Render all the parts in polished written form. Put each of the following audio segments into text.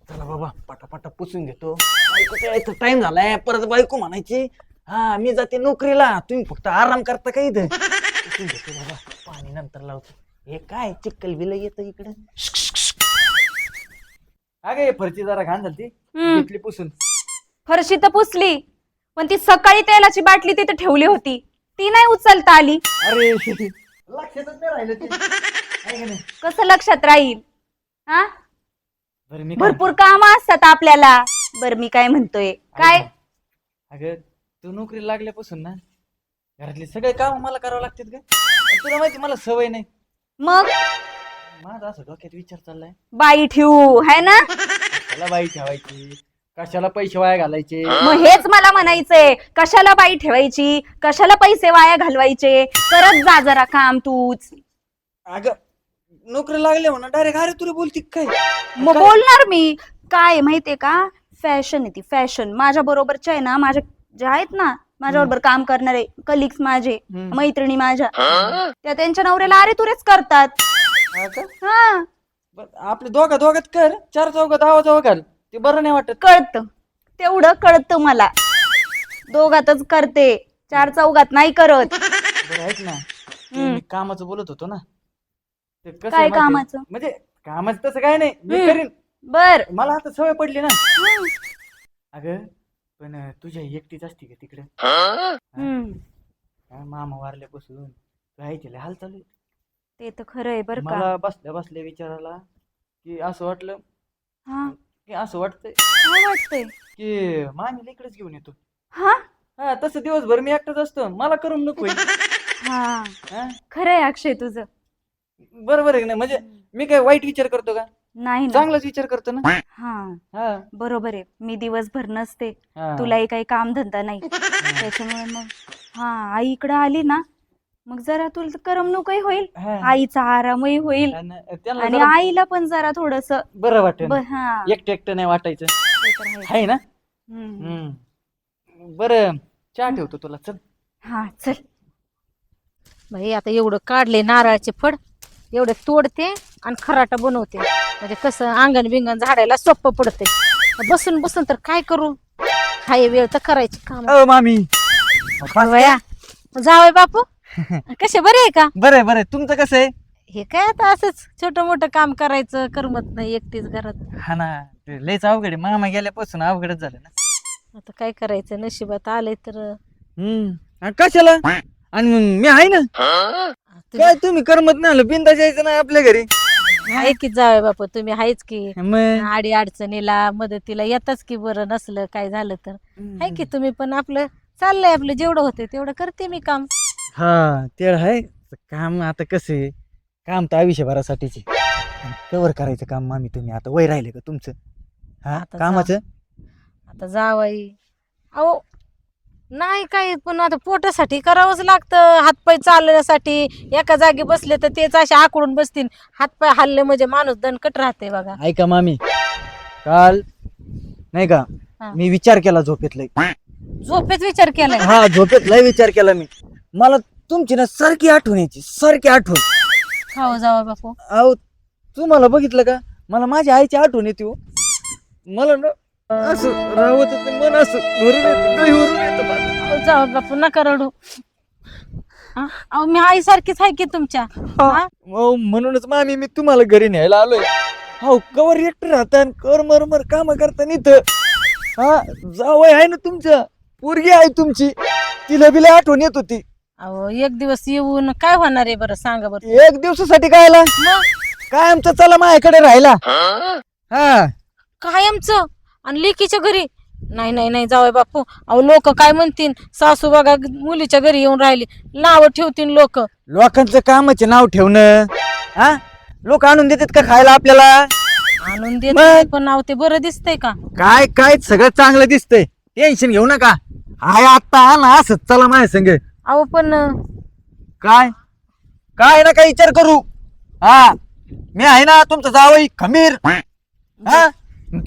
चला बाबा पटापटा पुसून घेतो. बायकोच्या यायचा टाइम झालाय. परत बायको म्हणायची हा मी जाते नोकरीला, तुम्ही फक्त आराम करता का इथं. पुसून घेतो बाबा, पाणी नंतर लावतो. हे काय चिक्कल बिल येतं इकडं. अगे फरची जरा घाण झाली, घेतली पुसून. फरशी तर पुसली, पण ती सकाळी तेलाची बाटली तिथे ठेवली होती, ती नाही उचलता आली. अरे लक्षातच नाही राहिलं ते. आहे का नाही? कसं लक्षात राहील हा? बरं मी भरपूर काम असतात आपल्याला. बरं मी काय म्हणतोय काय, अगं तू नोकरी लागल्यापासून ना घरातले सगळे काम मला करावं लागतात का? आणि तुला माहिती मला सवय नाही. मग माझा असं डोक्यात विचार चाललाय, बाई ठेवू है ना. कशाला बाई ठेवायची, कशाला पैसे वाया घालायचे. मग हेच मला म्हणायचंय, कशाला बाई ठेवायची, कशाला पैसे वाया घालवायचे. करत जा जरा काम तूच. अगं नोकरी लागले म्हणा डायरेक्ट अरे तुला बोलती काय. मग बोलणार मी काय माहितीये का, फॅशन आहे ती फॅशन. माझ्या बरोबरच्या आहे ना, माझ्या जे आहेत ना माझ्या बरोबर काम करणारे कलिग्स माझे, मैत्रिणी माझ्या, त्या त्यांच्या नवऱ्याला अरे तुरेच करतात. हा का? हा आपले दोघात कर, 4 चौघात आवाज घाल, ते बरं नाही वाटत. कळतं, तेवढं कळतं मला. दोघातच करते, 4 चौघात नाही करत. बरं ऐक ना, ते मी कामाचं बोलत होतो ना, ते कसं काय आहे माहितीये? कामाचं? म्हणजे कामाचं तसं काय नाही, मी करीन. बर मला आता सवय पडली ना. अगं पण तुझ्या एकटीच असती का तिकडे? मामा वारल्यापासून राहायचे लय हाल चालू आहे. ते तर खरं आहे बर का. मला बसल्या बसल्या विचारायला की असं वाटलं हा की असं वाटतंय काय वाटतंय. की मामीला इकडेच घेऊन येतो. हा हा तसं दिवसभर मी एकटाच असतो, मला करून नको. हा खरंय अक्षय तुझं. बरोबर आहे ना, म्हणजे मी काय वाईट विचार करतो का? नाही ना. चांगलाच विचार करतो ना. हा हा बरोबर आहे. मी दिवसभर नसते, हा. तुलाही काही काम धंदा नाही, त्याच्यामुळे मग हा आई इकडे आली ना, मग जरा तुला करमणूकही होईल, हा. आईचा आरामही होईल, आणि त्यांना आणि जरा आईला पण जरा थोडस बरं वाटेल, हा एकटं नाही वाटायचं. ते तर आहेच. आहे ना. हम्म. बरं चहा ठेवतो तुला, चल. हा चल. बाई आता एवढं काढले नारळाचे फड, एवढे तोडते आणि खराटा बनवते, म्हणजे कसं अंगण बिंगण झाडायला सोपं पडते. बसून बसून तर काय करू, हाय वेळ तर करायची काम. मामी बया जावय बापू कसे बरे आहे का? बरं तुमचं कसं आहे? हे काय आता असंच छोट मोठं काम करायचं, करमत नाही एकटीच घरात. हा ना, ते लयच अवघड आहे, मामा गेल्यापासून अवघडच झालं ना. आता काय करायचं, नशिबात आलंय तर. आणि कशाला, आणि मग मी आहे ना. काय तुम्ही करमत नाही आलं, बिंदा जायचं ना आपल्या घरी. आहे की जावय बापू, तुम्ही आहेच की. मग आडी अडचणीला मदतीला येताच की, बरं नसलं काय झालं तर आहे की. तुम्ही पण आपलं चाललंय, आपलं जेवढं होते तेवढं करते मी काम. हा ते आहे काम. आता कसं आहे, काम तर आयुष्यभरासाठीच आहे. कवर करायचं काम मामी तुम्ही. आता वय राहिले का तुमचं हा आता कामाचं? आता जावाई अहो नाही काय, पण आता पोटासाठी करावंच लागतं. हातपाय चालण्यासाठी एका जागी बसले तर तेच असे आकडून बसतील. हातपाय हल्ले म्हणजे माणूस दणकट राहते बघा. ऐका मामी, काल नाही का हा. मी विचार केला झोपेत लय. झोपेत विचार केलाय? हा झोपेत लय विचार केला मी. मला तुमची ना सारखी आठवण यायची, सारखी आठवण. खाऊ जावा बापू. अहो तुम्हाला बघितलं का, मला माझ्या आईची आठवण येते हो. मला ना असं राहत मन असं भरून येतं, डोईवरून येतं माझं. अहो, जावा बापू नका रडू. हा? अहो मी आई सारखीच आहे की तुमच्या. हा? हो म्हणूनच मामी मी तुम्हाला घरी न्यायला आलोय. हो कवर एकटं राहता आणि कर मरमर काम करता इथं. हा जावई आहे ना तुमचं, पोरगी आहे तुमची, तिला बिला आठवण येत होती. अहो एक दिवस येऊन काय होणार आहे बरं, सांगा बरं. एक दिवसासाठी काय आला काय आमचं, चला माझ्याकडे राहिला. हा कायमचं आणि लेकीच्या घरी नाही नाही नाही जावय बापू. अहो लोक काय म्हणतील, सासू बघा मुलीच्या घरी येऊन राहिली, नाव ठेवतील लोक. लोकांचं कामाचे नाव ठेवणं, हा लोक आणून देतात का खायला आपल्याला? आणून देत मग? नाही, पण नाव ते बरं दिसतंय का? काय काय सगळं चांगलं दिसतंय, टेन्शन घेऊ नका. हाय आता ना असं चला माझ्या संग. अहो पण काय काय ना काय विचार करू. हा मी आहे ना तुमचं जावई खमीर. हा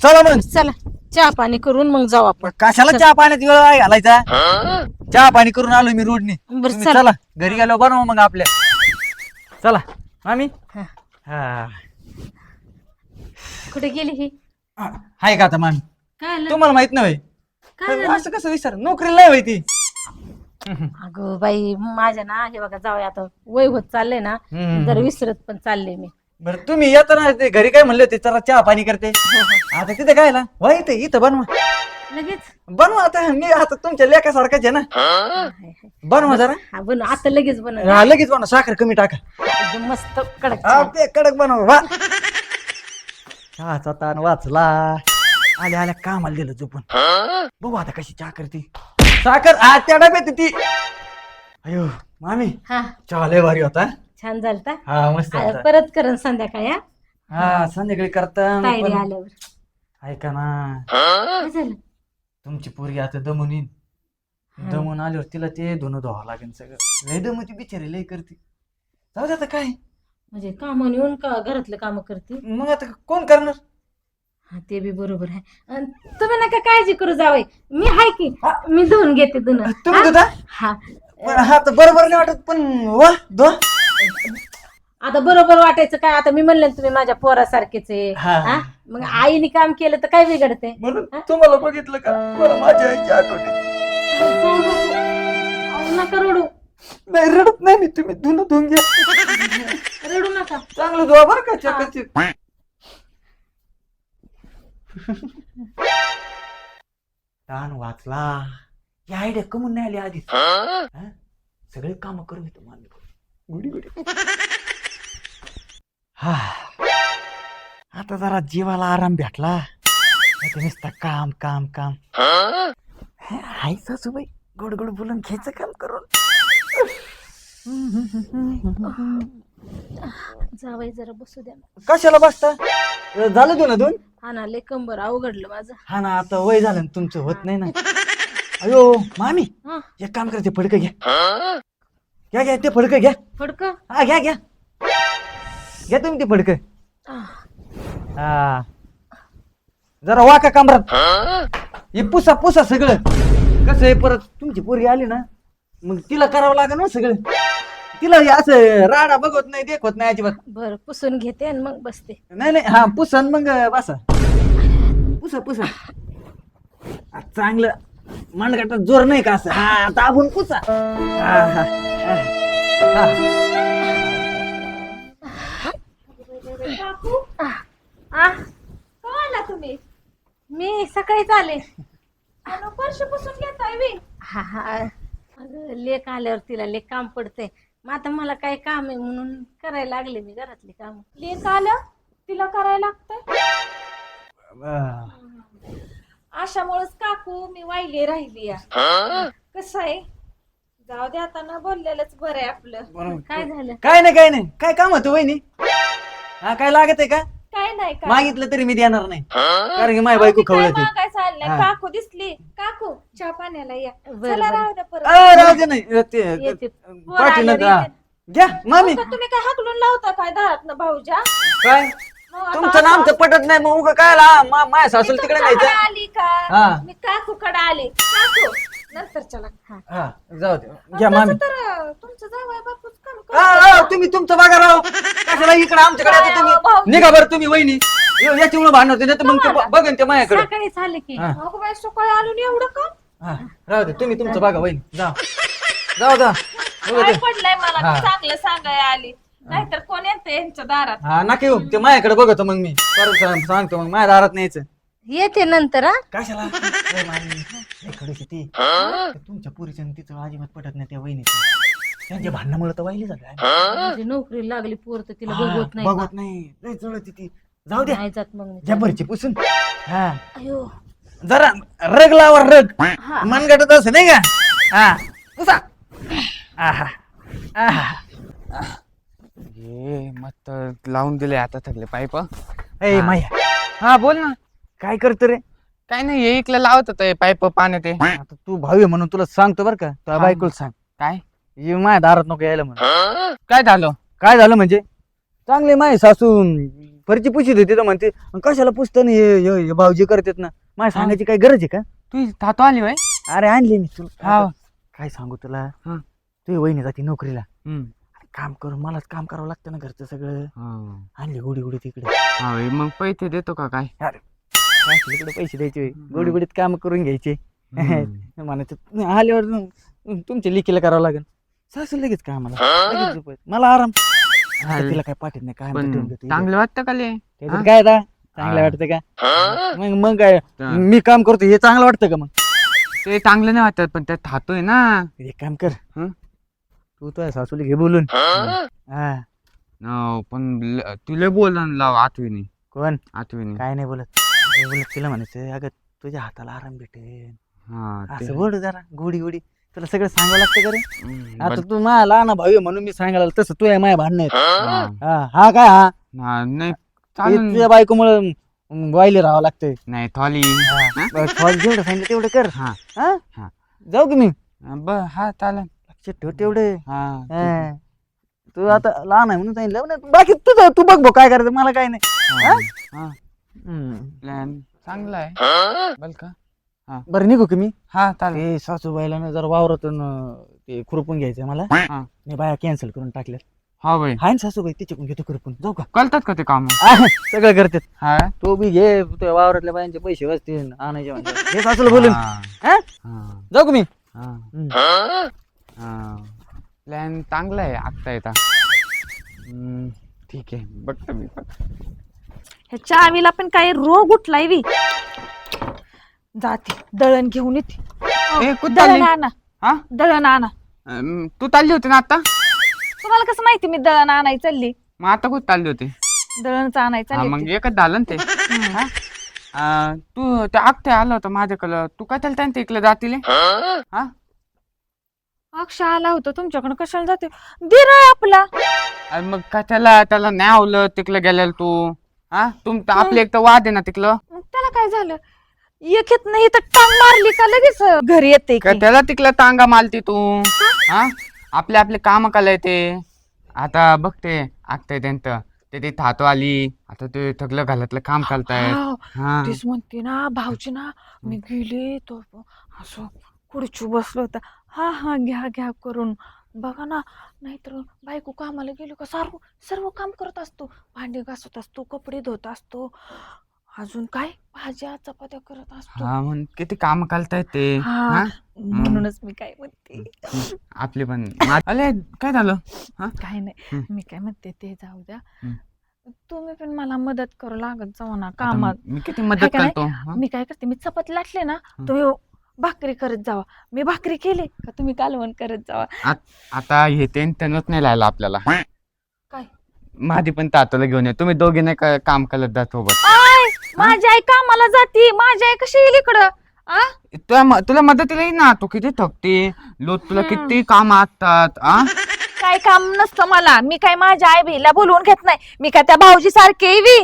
चला मग. चला चहा पाणी करून मग जाऊ आपण. कशाला चहा पाण्यात वेळ आहे घालायचा, चहा पाणी करून आलो मी रोडने. बरं तुम्ही चला. चला घरी गेलो बनवा मग आपल्या. चला मामी. हा. हा कुठे गेली ही? हाय का आता मामी काय आलं? तुम्हाला माहित नाही काय होय? झालं? असं कसं विसर नोकरीला नाही होय ती अगं बाई माझ्या ना हे बघा जाऊया आता वय होत चाललंय ना जरा विसरत पण चालले मी. बरं तुम्ही येताना ते घरी काय म्हणले होते जरा चहा पाणी करते आता तिथे काय ना वय इथं बनवा लगेच बनवा आता मी आता तुमच्या लेखासारखाच आहे ना हाय, हाय. बनवा जरा हा बनव आता लगेच बनव हा, लगेच बनवा साखर कमी टाका एकदम मस्त कडक हा, ते कडक बनवा वा चहाचा ताण वाचला आल्या आल्या कामाला दिलं झोपून बघू आता कशी चहा करते साखर त्या डब्यात ती अयो मामी हा चहा लय भारी होता छान झालं का? हा मस्त होता. परत करण संध्याकाळी हा हा संध्याकाळी करता तायडी पण आल्यावर ऐका ना काय झालं? तुमची पोरगी आता दमून येईन दमून आल्यावर तिला ते धुणं धुवावं लागेल सगळं लय दमती बिचारी लय करते जाऊ दे आता काय म्हणजे कामावर येऊन का घरातलं काम करते? मग आता कोण करणार हा ते बी बरोबर आहे. अन तुम्ही नका काळजी करू जावई मी हाय की मी धुवून घेते धुणं. तुम्ही हा? धुता हा पण हा तर बरोबर नाही वाटत पण वा दो आता बरोबर वाटायचं काय आता मी म्हणले ना तुम्ही माझ्या पोरासारखेच आहे हा. हा? मग आईने काम केलं तर काय बिघडते? म्हणून तुम्हाला बघितलं का मला माझ्या आईची आठवण येते. नका रडू नाही रडत नाही मी तुम्ही धुणं धुवून घ्या रडू नका. चांगलं धुवा बरं का चकाचक ताण वाचला ही आयडिया कमून नाही आली आधी सगळे काम करून घेतो मान गुडी गुडी हा आता जरा जीवाला आराम भेटला नाहीतर नुसतं काम काम काम हाय सासूबाई गोड गोड बोलून घ्यायचं काम करून जावई जरा बसू द्या ना. कशाला बसता झालं तू ना दोन हा ना लय कंबर अवघडलं माझं. हा ना आता वय झालं ना तुमचं होत नाही ना अयो मामी हा एक काम करते फडकं घ्या घ्या घ्या ते फडकं घ्या फडक हा घ्या घ्या घ्या तुम्ही ते फडकं हा जरा वाका कामरात हे पुसा पुसा सगळं कसं आहे परत तुमची पोरगी आली ना मग तिला करावं लागेल ना सगळं तिला हे असं राडा बघत नाही देखत नाही अजिबात बर पुसून घेते आणि मग बसते. नाही नाही हा पुसा न मग बसा पुसा पुसा चांगलं मांडगाटात जोर नाही का असं हा दाबून पुसा हा हा हा आला तुम्ही मी सकाळीच आले. पर्श पुसून घेताय मी हा हा अगं लेक आल्यावर तिला लेक काम पडते मग आता मला काय काम आहे म्हणून करायला लागले मी घरातले काम. लेक आलं तिला करायला लागतंय अशामुळेच काकू मी वाईले राहिली या कसं आहे जाऊ दे आता ना बोललेलंच बरं आहे आपलं. काय झालं? काय नाही काय नाही काय काम होतं वहिनी हा काय लागत आहे का काय नाही का मागितलं तरी मी देणार नाही कारण की माझी बायको काय खवळते मागाय चाललंय हा. काकू दिसली काकू चहा पाण्याला या बरं, चला बरं. राहू द्या परत राहू दे नाही येते. पाठीनं हा. घ्या मामी आता तुम्ही काय हाकलून लावता काय दारात भाऊजा काय मग आता तुमचं नाम तर पटत नाही मग उगा काय माझ्या सासूला तिकडे तुमच्याकडे न्यायचं आली का हा. मी काकूकडे आले काकू नंतर चला हा जाऊ दे घ्या मामी तर तुमचं जावई बापूच काम तुम्ही तुमचं बघा राव कशाला इकडे आमच्याकडे आता काय भाऊ? तुम्ही निघा बरं तुम्ही वहिनी याच्यामुळे भांडण होते नाही तर मग ते बघन ते माझ्याकडे सकाळीच आले की हा. अगं बाई सकाळी आलो नी एवढं काम हा राहू दे तुम्ही तुमचं बघा वहिनी जा जाऊ जा बघू काय दे. पडलंय मला हा. मी चांगलं सांगाय आली नाहीतर कोण येतं यांच्या दारात हा नका येऊ ते माझ्याकडे बघतो मग मी परत सांगतो मग माझ्या दारात न्यायचं येते नंतर हा. कशाला ए मामी, लय खडूस आहे ती ते तुमच्या पुरीचं आणि तिचं अजिबात पटत नाही त्या वहिनीचं त्यांच्या भांडणामुळे तर वाहिली झालं म्हणजे नोकरी लागली पोर तर तिला बघवत नाही का? बघत नाही लय जळत ती जाऊ द्या नाही जात मग मी. घ्या भरची पुसून हा अयो जरा रग लावा रग मनगटत असं नाही का हा पुसा आहा आहा हे मस्त लावून दिले आता थकले पाईप. ए माया हा बोल ना. काय करतो रे काय नाही हे इकडे लावत होत पाईप पाण्यात ते. आता तू भाऊ आहे म्हणून तुला सांगतो बरं का तुझ्या हा. बायकोला सांग काय ये माझ्या दारात नको यायला म्हणून काय झालं? काय झालं म्हणजे चांगले माय सासू फरची पुशीत होती तर म्हणते कशाला पुसतं ना हे भाऊजी करतात ना माझ्या सांगायची काय गरज आहे का तू थातो आली वय? अरे आणली मी तुला हा. काय सांगू तुला हा. तुझी वहिनी जाती नोकरीला काम करून मलाच काम करावं लागतं ना घरचं सगळं आणली गुडी गुडी तिकडे मग पैसे देतो का काय? अरे सासूकडे पैसे द्यायचे गोडी गोडीत काम करून घ्यायचे म्हणायचं आल्यावर तुमच्या लिकीला करावं लागेल सासू लगेच का आम्हाला लगेच मला आराम आता तिला काय पाठीत नाही काय पण ठेवून देतो इथे. चांगलं वाटतं का ले त्याच्यात काय आता चांगलं वाटतं का मग काय मी काम करतो हे चांगलं वाटतं का मग ते चांगलं नाही वाटत पण त्यात खातोय ना एक काम कर हं? तू तुझ्या सासूला घे बोलून हा पण तुला बोल लाव आठवीने कोण आठवीने काय नाही बोलत तिला म्हणायचं अगं तुझ्या हाताला आराम भेटेल हा ते- असं बोल जरा गोडी गोडी तुला सगळं सांगावं लागतं का रे आता बरं. तू माझ्या लहान भाऊ आहे म्हणून मी सांगायला लागलो. तसं तू आहे माझ्या भांडण हा. हा काय हा हा, नाही हे चालेल तुझ्या बायकोमुळे वाईले राहावं लागतंय नाही थॉली बस, जेवढं सांगितलं तेवढं कर हा हा हा. जाऊ की मी हा चालेल लक्षात ठेव तेवढे हा हा. तू आता लहान आहे म्हणून सांगितलं नाही, बाकी तुझं तू बघ भाऊ काय करायचं मला काय नाही हा, हा. हम्म. प्लॅन चांगला आहे बल का बरं निघू की मी हा चालेल ते सासूबाईला ना जरा वावरातून ते खुरपून घ्यायचंय मला हा. मी बाया कॅन्सल करून टाकल्या हा बाई हाय ना सासूबाई तिच्याकडून घेतो खुरपून जाऊ का कळतात का ते काम सगळं करतात हा तो बी घे तुझ्या वावरातल्या बायांचे पैसे वाचतील आणायचे म्हणजे हे सासूला बोलून हा. हा? हा. जाऊ का मी प्लॅन चांगला आहे आत्ता येता ठीक आहे बघतो मी पण ह्या चावीला पण काही रोग उठलाय बी जाते दळण घेऊन येते ए, कुठं दळण चालली? आणा हा दळण आणा तू चालली होती ना आता तुम्हाला कसं माहिती मी दळण आणाय चालली मग आता कुठं चालली होती दळणचं आणाय हा चालली मग एकच झालं ना ते हा? तू ते अक्षय आलं होतं माझ्याकडं तू काय त्याला त्यांच्या इकडे जातील हा अक्षय आला होता तुमच्याकडे कशाला जाते दिर आहे आपला अरे मग काय त्याला नाही आवलं तिकडं गेलेलं तू हा आपले एक तर वाद आहे ना तिकडं मग त्याला काय झालं एक येत नाही तर टांग मारली का लगेच घरी येते का त्याला तिकडं टांगा मालती तू हा आपले काम कला येते आता बघते आगताय त्यांचं ते थातो आली आता ते थकलं घालतलं काम चालतायत हा तेच म्हणते ना भाऊची ना मी गेले तो असं खुर्ची बसलो होता हा घ्या घ्या करून बघा ना नाहीतर बायको कामाला गेलो का सर्व काम करत असतो भांडी घासत असतो कपडे धुत असतो अजून काय भाज्या चपात्या करत असतो हा म्हण किती काम चालतायत ते हा म्हणूनच मी काय म्हणते आपले पण अरे काय झालं हा काय नाही मी काय म्हणते ते जाऊ द्या हम्म. तुम्ही पण मला मदत करू लागत जाऊ ना आता कामात मी किती हाय मदत का नाही? करतो हा? मी काय करते मी चपाती लाटले ना तुम्ही भाकरी करत जावा मी भाकरी केली का तुम्ही कालवण करत जावा आता हे टेन्शनच नाही राहिलं आपल्याला काय माझी पण तातोला घेऊन ये तुम्ही दोघे नाही काम करत जा सोबत आय माझी आई कामाला जाते माझी आई कशी येईल इकडं आ तुला मदतीला येईल ना तू किती थकते तुला किती काम असतात काय काम नसतं मला मी काय माझ्या आई बहिणीला बोलवून घेत नाही मी काय त्या भाऊजी सारखे येवी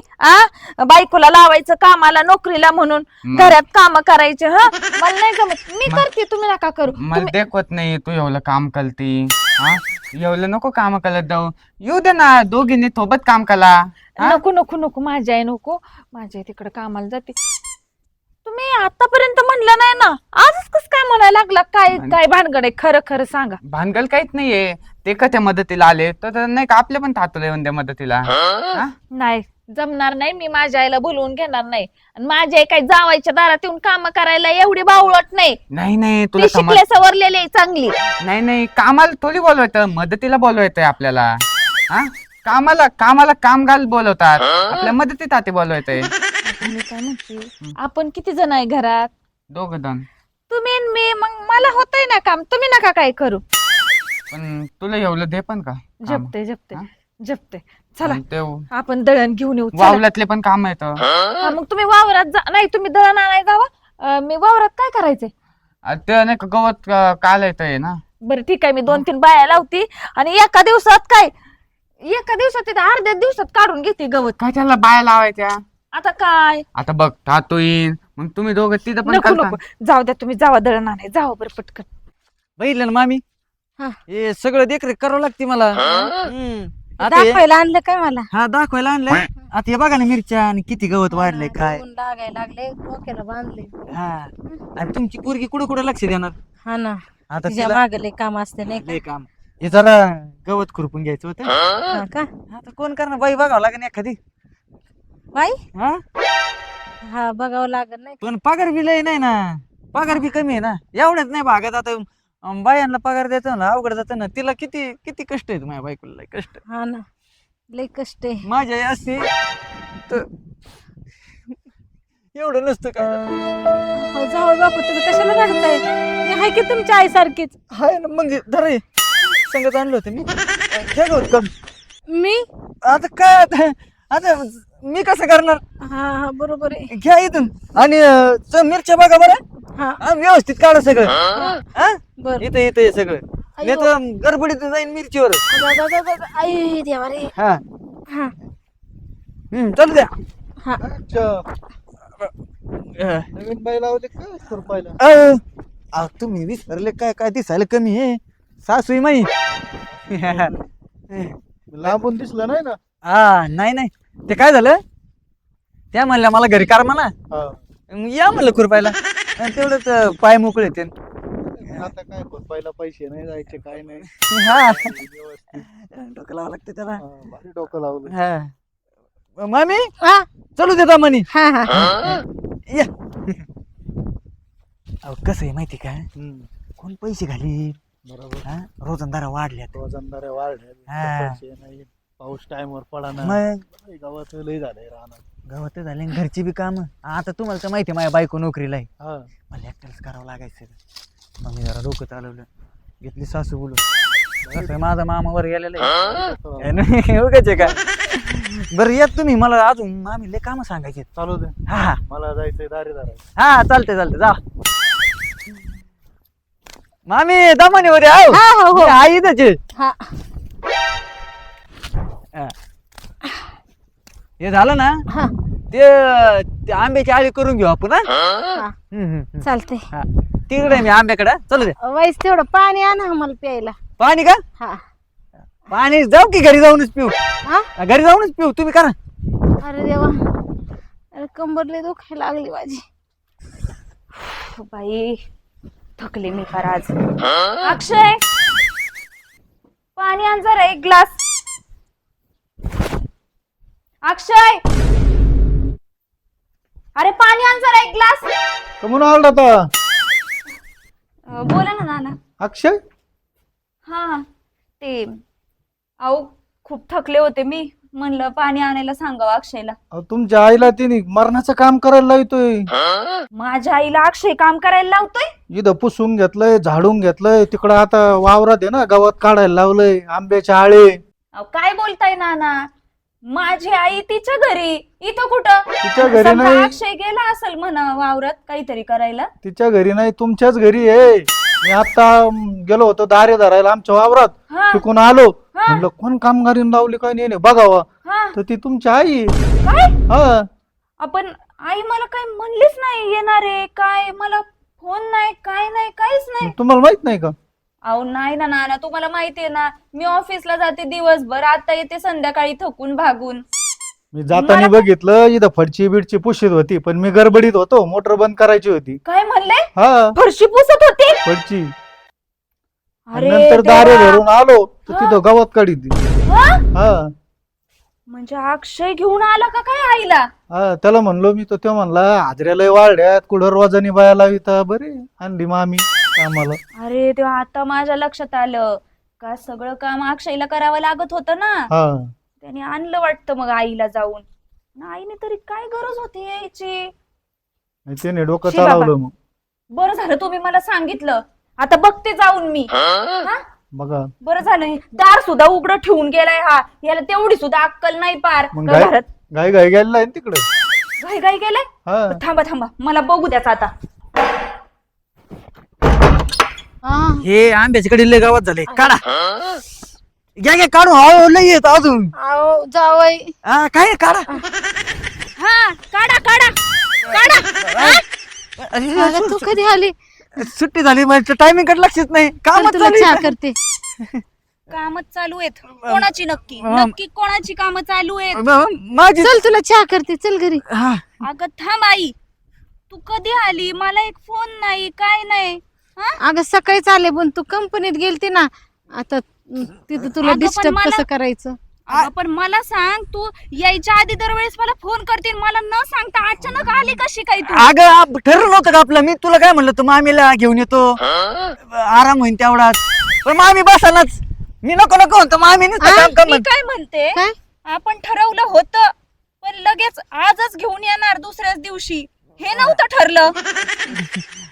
बायकोला लावायचं कामाला नोकरीला म्हणून घरात काम करायचे मला नाही जमत मी करते तुम्ही नका करू मला देखवत नाही तू एवढं काम करती एवढं नको काम करत जाऊ येऊ दे ना दोघींनी सोबत काम करा नको नको नको माझी आई नको माझी आई तिकडे कामाला जाते तुम्ही आतापर्यंत म्हणलं नाही ना आजच कस काय म्हणायला लागला काय काय भानगड आहे खरं खरं सांगा भानगल काहीच नाहीये ते का त्या मदतीला आले तर नाही का आपल्या पण थातोला येऊन द्या मदतीला नाही जमणार नाही मी माझ्या आईला बोलवून घेणार नाही आणि माझी आई काही जावायच्या दारात येऊन काम करायला एवढी बावळट नाही नाही तुला ती शिकले सवरलेली चांगली नाही कामाला थोडी बोलवायचं मदतीला बोलवायचंय आपल्याला कामाला कामगार बोलवतात आपल्या मदतीत हाती बोलवायचंय मी काय म्हणते आपण किती जण आहे घरात दोघं जण तुम्ही आणि मी मग मला होतंय ना काम तुम्ही नका काय करू पण तुला एवढं दे पण का काम? जपते चला आणि ते आपण दळण घेऊन येऊ चला. वावलातले पण काम येत मग तुम्ही वावरात जा नाही तुम्ही दळण आणाय जावा मी वावरात काय करायचंय ते नाही का गवत काल येतंय ना बरं ठीक आहे मी 2-3 बाया लावती आणि एका दिवसात तिथे अर्ध्या दिवसात काढून घेते गवत काय त्याला बाया लावायच्या आता काय आता बघ थातो येईन मग तुम्ही दोघं तिथं पण नको करता. नको जाऊ द्या तुम्ही जावा दळण आणाय जावा बरं पटकन बघितलं ना मामी हा. हे सगळं देखरेख करावं लागते मला आता दाखवायला आणलं काय मला हा दाखवायला आणलंय आता हे बघा ना मिरच्या आणि किती गवत वाढलंय काय ऊन लागायला लागले डोक्याला बांधले हा आणि तुमची पोरगी कुठं कुठं लक्ष देणार हा ना आता तिच्या तिला मागले काम असते नाही लय काम हे जरा गवत खुरपून घ्यायचं होतं का? हा का आता कोण करणार बाई बघावं लागेल एखादी बाई हा हा बघावं लागेल नाही पण पगार बी लय नाही ना, पगार बी कमी आहे ना, एवढ्याच नाही भागात. आता बायांना पगार द्यायचा ना अवघड जातं ना, तिला किती किती कष्ट आहेत माझ्या बायकोला, लय कष्ट. हा ना लय कष्ट आहे. माझी आई असते तर एवढं नसतं काय. हो जाऊ बापू तुम्ही कशाला रडताय, मी आहे की तुमच्या आई सारखीच. हाय ना मग धर हे. संगत आणलं होतं मी, घ्या गं कम. मी आता काय आता मी कसं करणार. हा हा बरोबर आहे. घ्या इथून आणि मिरच्या बघा बरं. हा हा, व्यवस्थित काढा सगळं. हा बर इथं इथं हे सगळं, नाही तर गडबडीत जाईन मिरचीवर. आई देवा रे. हा हा चालू द्या. हा नवीन बाई लावले का खुरपायला? तुम्ही विसरले काय, काय दिसायला कमी आहे सासू माई. लांबून दिसलं नाही ना. हा नाही नाही, ते काय झालं, त्या म्हणल्या मला घरी कार म्हणा, हा. मग या म्हणलं खुरपायला, आणि तेवढंच पाय मोकळे ते. आता काय खुरपायला पैसे नाही जायचे काय नाही. हा व्यवस्थित. डोकं लावावं लागतं त्याला. हा, भारी डोकं लावलं. हा मामी हा चलू देता म्हणे. हा हा या. अहो कसं आहे माहिती का, हम्म, कोण पैसे घाली, बरोबर. हा रोजंदारा वाढल्यात. रोजंदाऱ्या वाढल्या, हा. पैसे नाही, पाऊस टाइमवर पडा ना. मग गावात लय झालंय राहणार. गावात झाले आणि घरची बी कामं. आता तुम्हाला तर माहिती आहे माझ्या बायको नोकरीला आहे, हा. मला एकट्यालाच करावं लागायचं. मग मी जरा डोकं चालवलं, घेतली सासू बोलून. कसं आहे, माझा मामा वर गेलेला आहे. उगाच आहे का. बरं येत तुम्ही, मला अजून मामी लय कामं सांगायची. चालू दे, हा हा मला जायचंय दारेदार. हा चालते चालते जा. मामी दमाने वर हा, हो, हो. आई त्याचे. हा हे झालं ना, हा ते आंब्याची आळी करून घेऊ आपण. हा चालते. हा तिकडे मी आंब्याकडे चलू दे. वाईस तेवढं पाणी आणा आम्हाला प्यायला. पाणी का, हा पाणी जाऊ की घरी जाऊनच पिऊ. हा घरी जाऊनच पिऊ, तुम्ही करा. अरे देवा, अरे कंबर लय दुखायला लागली माझी. बाई थकले मी फार आज. अक्षय पाणी आण जरा एक ग्लास. अक्षय अरे पाणी आण जरा एक ग्लास. कमून आला आता बोला ना नाना. अक्षय? हा ते अहो खूप थकले होते मी, म्हणलं पाणी आणायला सांगावं अक्षयला. अहो, तुमच्या आईला तिने मरणाचं काम करायला लावतोय. माझ्या आईला अक्षय काम करायला लावतोय. इथं पुसून घेतलंय, झाडून घेतलंय, तिकडं आता वावरात आहे ना गावात काढायला लावलंय आंब्याच्या आळे. अहो काय बोलताय नाना, माझी आई तिच्या घरी, इथं कुठं. तिच्या घरी समजा नाही. अक्षय गेला असेल म्हणा वावरात काहीतरी करायला. तिच्या घरी नाही, तुमच्याच घरी आहे. मी आता गेलो होतो दारे धरायला आमच्या वावरात, हा तिकून आलो, हा. म्हणलं कोण कामगारीन लावली काय नाही बघावा, हा तर ती तुमची आई आहे. काय हा. आपण आई मला काय म्हणलीच नाही येणार आहे काय, मला फोन नाही काय नाही काहीच नाही. तुम्हाला माहित नाही का? अहो नाही ना नाना, तुम्हाला माहितीये ना मी ऑफिसला जाते दिवसभर, आता येते संध्याकाळी थकून भागून. मी जाताना बघितलं इथं फडची बिडची पुशीत होती, पण मी गडबडीत होतो, मोटर बंद करायची होती. काय म्हणले, हा, फरशी पुसत होती. फडची. अरे नंतर दारे देवा. धरून आलो तर हा. तिथं गावात काढी ती. हा? हा म्हणजे अक्षय घेऊन आला का काय आईला. हा, त्याला म्हणलो मी, तो म्हणला हाजऱ्याला वाढल्यात, कुठं रोजानी बाया लाविता, बरे आणली मामी कामाला. अरे तेव्हा आता माझ्या लक्षात आलं का सगळं काम अक्षयला करावं लागत होतं ना, हा, त्याने आणलं वाटतं मग आईला जाऊन. आईने तरी काय गरज होती यायची. आणि त्याने डोकं शी बाबा. चालवलं मग. बरं झालं तुम्ही मला सांगितलं, आता बघते जाऊन मी. हा? बघा बरं झालं, हे दार सुद्धा उघडं ठेवून गेलाय हा, याला तेवढी सुद्धा अक्कल नाही पार. मग का घरात गाय गाय गेलेला आहे तिकडे. घाई घाई गेलाय. हा, थांबा थांबा मला बघू द्याचा आता. हा हे आंब्याच्या कडे गावात झाले, काढा. घ्या घ्या काढू. हो लय येत अजून. आओ जावई. हा काय काढा. हा काढा काढा काढा. अरे, अगं, तू कधी आली. सुट्टी झाली, माझ्या टायमिंग कडे लक्षच नाही. काम चल, तुला चहा करते. कामच चालू आहेत कोणाची, नक्की नक्की कोणाची काम चालू आहेत. माझी. चल तुला चहा करते, चल घरी. हा अगं थांब आई, तू कधी आली, मला एक फोन नाही काय नाही. हा? अगं सकाळीच आले, पण तू कंपनीत गेलती ना, आता तिथं तुला अगं, पण डिस्टर्ब मला- कसं करायचं. अगं, पण मला सांग, तू यायच्या आधी दरवेळेस मला फोन करते, मला न सांगता अचानक आली कशी काय तू? अगं ठरलं नव्हतं का आपलं? मी तुला काय म्हणलं, तू मामीला घेऊन येतो, आराम होईन तेवढाच. पण मामी बसानाच. मी नको नको म्हणतो, मामीने मी काय म्हणते, काय? आपण ठरवलं होतं, पण लगेच आजच घेऊन येणार दुसऱ्याच दिवशी, हे नव्हतं ठरलं.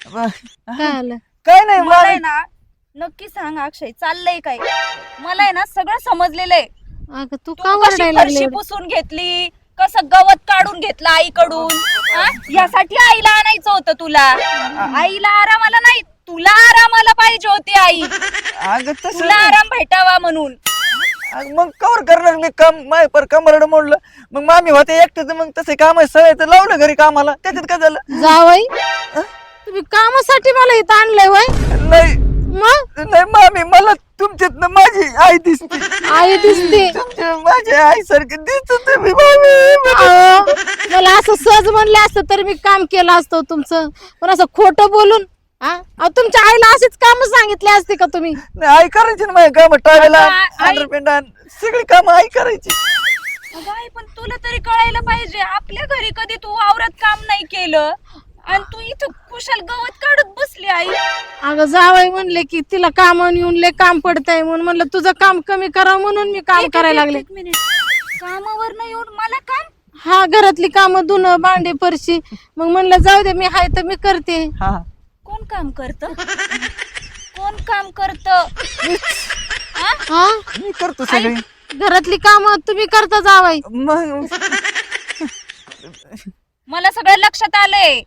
काय आलं? काय नाही मला आहे ना, नक्की सांग अक्षय, चाललंय काय? मला आहे ना सगळं समजलेलं आहे. अगं तू तू का कशी ओरडायला लागली फरशी एवढं? पुसून घेतली, कसं गवत काढून घेतलं आईकडून, हा? यासाठी आईला आणायचं होतं तुला. आईला आरामाला नाही, तुला आरामाला पाहिजे होती आई, अगं तसं तुला आराम भेटावा म्हणून. मग कवर करणार मी काम? माय पर कमरड मोडलं. मग मामी होते एकटं, मग तसे काम सवय तर लावलं घरी कामाला. त्याच्यात काय झालं? जावई तुम्ही कामासाठी मला इथं आणलंय वय? नाही मग नाही मामी, मला तुमच्यात माझी आई दिसते. आई दिसते. तुमच्या माझ्या आई सारखी दिसत तुम्ही मामी. अहो, मला असं सहज म्हणले असतं तर मी काम केलं असतं तुमचं, पण असं खोटं बोलून तुमच्या आईला अशीच काम सांगितले असते का तुम्ही? नाही, आई करायची ना माझ्या काम, टाळायला आई- अंडरपेंडान सगळी काम आई करायची. अगं आई, पण तुला तरी कळायला पाहिजे, आपल्या घरी कधी तू वावरात काम नाही केलं आणि तू इथं कुशाल गवत काढत बसली आई. अगं जावई म्हणले की तिला कामावर येऊन लय काम पडतंय, म्हणून म्हणलं तुझं काम कमी करावं म्हणून मी काम करायला लागले. एक मिनिट, कामावर नाही येऊन मला काम? हा, घरातली कामं धुणं भांडे फरशी, मग म्हणलं जाऊ दे, मी हाय तर मी करते. हा कोण काम करत? कोण काम करत? हा, मी करतो सगळी. घरातली कामं तुम्ही करता जावई. मग मला सगळं लक्षात आलंय,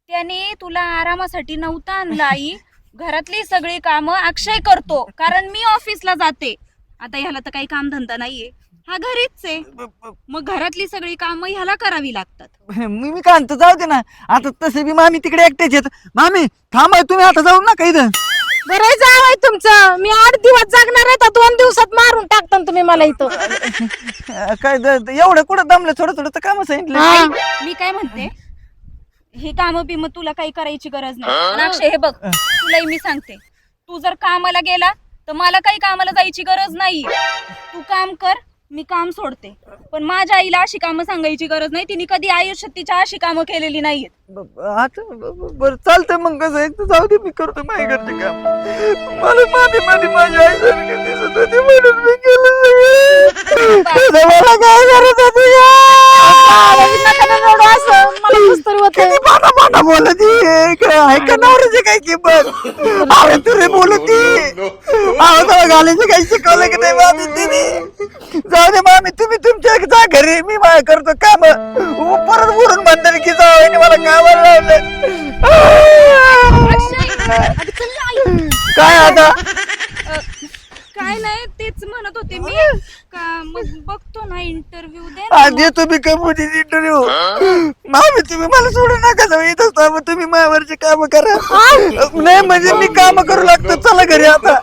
त्याने तुला आरामासाठी नव्हतं आणलं आई. घरातली सगळी कामं अक्षय करतो, कारण मी ऑफिसला जाते. आता ह्याला तर काही काम धंदा नाहीये, हा घरीच आहे, मग घरातली सगळी कामं ह्याला करावी लागतात. मी काय म्हणतो, जाऊ दे ना आता. तसे बी मामी तिकडे एकटेच येत. मामी थांबाय, तुम्ही आता जाऊ नका इथं. बरं जावई तुमचं, मी 8 दिवस जगणार आहे तर 2 दिवसात मारून टाकता तुम्ही मला इथं. काय एवढं कुठं दमलं? थोडं थोडं तर काम सांगितलं. हा. मी काय म्हणते, हे काम बिम तुला काही करायची गरज नाही. आणि अक्षय, हे बघ, तुलाही मी सांगते, तू जर कामाला गेला तर मला काही कामाला जायची गरज नाही. तू काम कर, मी काम सोडते. पण माझ्या आईला अशी कामं सांगायची गरज नाही, तिने कधी आयुष्यात तिच्या अशी कामं केलेली नाहीयेत. आता बरं चालतंय, मग कसं एक तर जाऊ दे, मी करतो माझ्या घरचे काम. मला मामी मध्ये माझ्या आई सारखी दिसत होती म्हणून मी केलं सगळं. मला काय करत होती मला कुस्तर होत किती पाटा पाटा बोलती ऐका नवऱ्याची काय किंमत. अरे तुरे बोलती तुला घालायचं काही शिकवलं की नाही मामी तिने? जाऊ दे मामी, तुम्ही तुमच्या जा घरी, मी माझ्या करतो काम. परत बोलून म्हणतात की जाऊ मला कामाला लावलं. काय आता? काय नाही, तेच म्हणत होते मी, का मग बघतो ना इंटरव्ह्यू दे. आधी तुम्ही कंपनीची इंटरव्ह्यू. मामी तुम्ही मला सोडू नका, जाऊ येत असता तुम्ही माझ्यावरची काम करा. नाही म्हणजे मी काम करू लागतो. चला घरी आता.